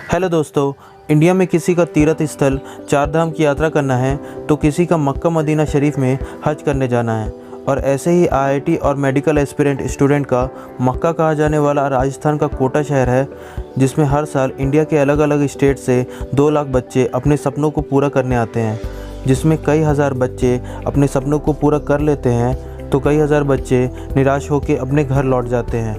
Hello दोस्तों, India में किसी का तीर्थ स्थल चार धाम की यात्रा करना है तो किसी का मक्का मदीना शरीफ में हज करने जाना है। और ऐसे ही आईआईटी और मेडिकल एस्पिरेंट स्टूडेंट का मक्का कहा जाने वाला राजस्थान का कोटा शहर है, जिसमें हर साल इंडिया के अलग अलग स्टेट से 2 लाख बच्चे अपने सपनों को पूरा करने आते हैं। जिसमें कई हज़ार बच्चे अपने सपनों को पूरा कर लेते हैं तो कई हज़ार बच्चे निराश होकर अपने घर लौट जाते हैं।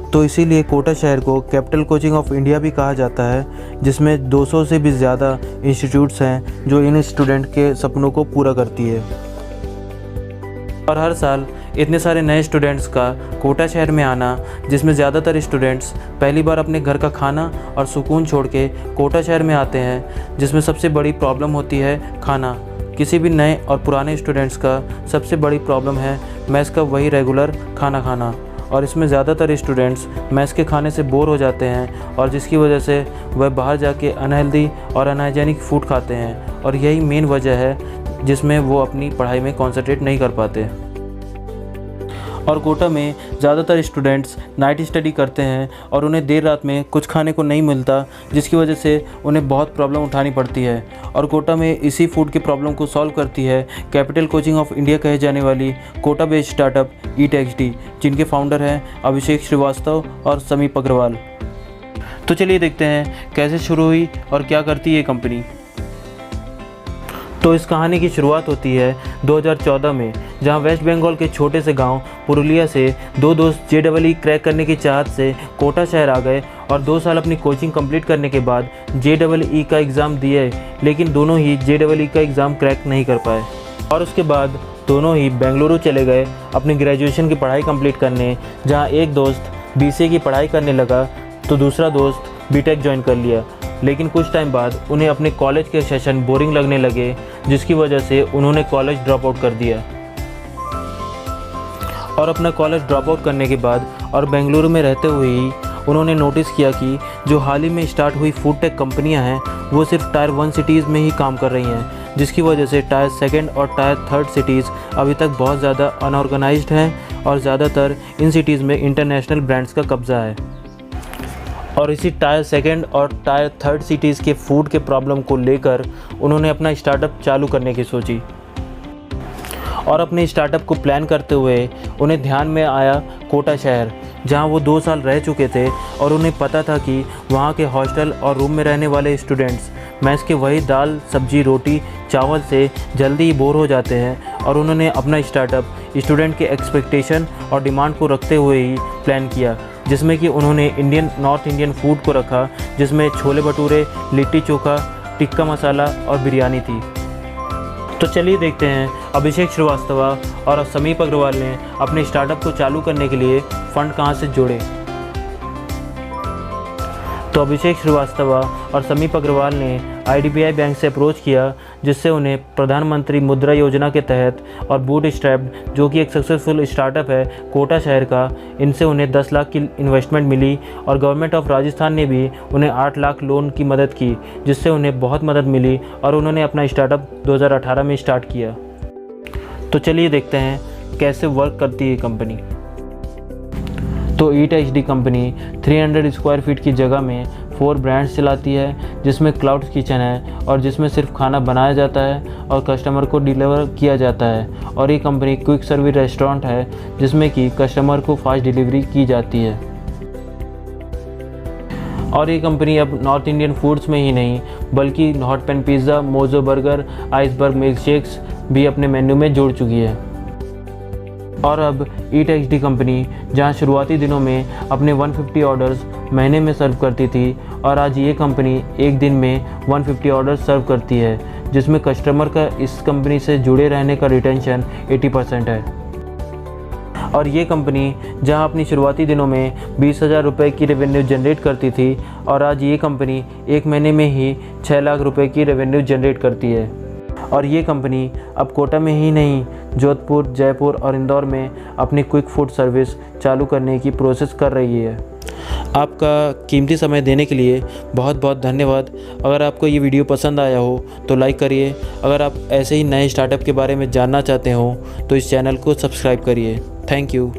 तो इसीलिए कोटा शहर को कैपिटल कोचिंग ऑफ इंडिया भी कहा जाता है, जिसमें 200 से भी ज़्यादा इंस्टीट्यूट्स हैं जो इन स्टूडेंट के सपनों को पूरा करती है। और हर साल इतने सारे नए स्टूडेंट्स का कोटा शहर में आना, जिसमें ज़्यादातर स्टूडेंट्स पहली बार अपने घर का खाना और सुकून छोड़ के कोटा शहर में आते हैं, जिसमें सबसे बड़ी प्रॉब्लम होती है खाना। किसी भी नए और पुराने स्टूडेंट्स का सबसे बड़ी प्रॉब्लम है मैस का वही रेगुलर खाना खाना। और इसमें ज़्यादातर स्टूडेंट्स मैस के खाने से बोर हो जाते हैं और जिसकी वजह से वह बाहर जाके अनहेल्दी और अनहाइजेनिक फूड खाते हैं, और यही मेन वजह है जिसमें वो अपनी पढ़ाई में कंसंट्रेट नहीं कर पाते। और कोटा में ज़्यादातर स्टूडेंट्स नाइट स्टडी करते हैं और उन्हें देर रात में कुछ खाने को नहीं मिलता, जिसकी वजह से उन्हें बहुत प्रॉब्लम उठानी पड़ती है। और कोटा में इसी फूड की प्रॉब्लम को सॉल्व करती है कैपिटल कोचिंग ऑफ इंडिया कहे जाने वाली कोटा बेस्ड स्टार्टअप EAT-XD, जिनके फाउंडर हैं अभिषेक श्रीवास्तव और समीप अग्रवाल। तो चलिए देखते हैं कैसे शुरू हुई और क्या करती है ये कंपनी। तो इस कहानी की शुरुआत होती है 2014 में, जहां वेस्ट बंगाल के छोटे से गांव पुरुलिया से 2 दोस्त JEE क्रैक करने की चाहत से कोटा शहर आ गए और 2 साल अपनी कोचिंग कंप्लीट करने के बाद JEE का एग्ज़ाम दिए, लेकिन दोनों ही JEE का एग्ज़ाम क्रैक नहीं कर पाए। और उसके बाद दोनों ही बेंगलुरु चले गए अपनी ग्रेजुएशन की पढ़ाई कंप्लीट करने, जहाँ एक दोस्त BCA की पढ़ाई करने लगा तो दूसरा दोस्त BTech ज्वाइन कर लिया। लेकिन कुछ टाइम बाद उन्हें अपने कॉलेज के सेशन बोरिंग लगने लगे, जिसकी वजह से उन्होंने कॉलेज ड्रॉप आउट कर दिया। और अपना कॉलेज ड्रॉप आउट करने के बाद और बेंगलुरु में रहते हुए ही उन्होंने नोटिस किया कि जो हाल ही में स्टार्ट हुई फूड टेक कंपनियां हैं वो सिर्फ टायर 1 सिटीज़ में ही काम कर रही हैं, जिसकी वजह से टायर 2 और टायर 3 सिटीज़ अभी तक बहुत ज़्यादा अनऑर्गेनाइज्ड हैं और ज़्यादातर इन सिटीज़ में इंटरनेशनल ब्रांड्स का कब्ज़ा है। और इसी टायर 2 और टायर 3 सिटीज़ के फूड के प्रॉब्लम को लेकर उन्होंने अपना स्टार्टअप चालू करने की सोची। और अपने स्टार्टअप को प्लान करते हुए उन्हें ध्यान में आया कोटा शहर, जहां वो 2 साल रह चुके थे और उन्हें पता था कि वहां के हॉस्टल और रूम में रहने वाले स्टूडेंट्स मैस के वही दाल सब्जी रोटी चावल से जल्दी ही बोर हो जाते हैं। और उन्होंने अपना स्टार्टअप स्टूडेंट के एक्सपेक्टेशन और डिमांड को रखते हुए ही प्लान किया, जिसमें कि उन्होंने नॉर्थ इंडियन फूड को रखा, जिसमें छोले भटूरे, लिट्टी चोखा, टिक्का मसाला और बिरयानी थी। तो चलिए देखते हैं अभिषेक श्रीवास्तव और समीप अग्रवाल ने अपने स्टार्टअप को चालू करने के लिए फंड कहां से जोड़े। तो अभिषेक श्रीवास्तव और समीप अग्रवाल ने IDBI बैंक से अप्रोच किया, जिससे उन्हें प्रधानमंत्री मुद्रा योजना के तहत और बूटस्ट्रैप्ड, जो कि एक सक्सेसफुल स्टार्टअप है कोटा शहर का, इनसे उन्हें 10 लाख की इन्वेस्टमेंट मिली। और गवर्नमेंट ऑफ राजस्थान ने भी उन्हें 8 लाख लोन की मदद की, जिससे उन्हें बहुत मदद मिली और उन्होंने अपना स्टार्टअप 2018 में स्टार्ट किया। तो चलिए देखते हैं कैसे वर्क करती है कंपनी। तो EAT-XD कंपनी 300 स्क्वायर फीट की जगह में 4 ब्रांड्स चलाती है, जिसमें क्लाउड्स किचन है और जिसमें सिर्फ खाना बनाया जाता है और कस्टमर को डिलीवर किया जाता है। और ये कंपनी क्विक सर्विस रेस्टोरेंट है, जिसमें कि कस्टमर को फास्ट डिलीवरी की जाती है। और ये कंपनी अब नॉर्थ इंडियन फूड्स में ही नहीं बल्कि hot pan pizza, mojo burger, iceberg milk shakes भी अपने मेन्यू में जोड़ चुकी है। और अब EAT-XD कंपनी, जहां शुरुआती दिनों में अपने 150 ऑर्डर्स महीने में सर्व करती थी, और आज ये कंपनी एक दिन में 150 ऑर्डर्स सर्व करती है, जिसमें कस्टमर का इस कंपनी से जुड़े रहने का रिटेंशन 80% है। और ये कंपनी जहां अपनी शुरुआती दिनों में 20,000 रुपये की रेवेन्यू जनरेट करती थी, और आज ये कंपनी एक महीने में ही 6 लाख रुपये की रेवेन्यू जनरेट करती है। और ये कंपनी अब कोटा में ही नहीं, जोधपुर, जयपुर और इंदौर में अपनी क्विक फूड सर्विस चालू करने की प्रोसेस कर रही है। आपका कीमती समय देने के लिए बहुत बहुत धन्यवाद। अगर आपको ये वीडियो पसंद आया हो तो लाइक करिए। अगर आप ऐसे ही नए स्टार्टअप के बारे में जानना चाहते हो तो इस चैनल को सब्सक्राइब करिए। Thank you.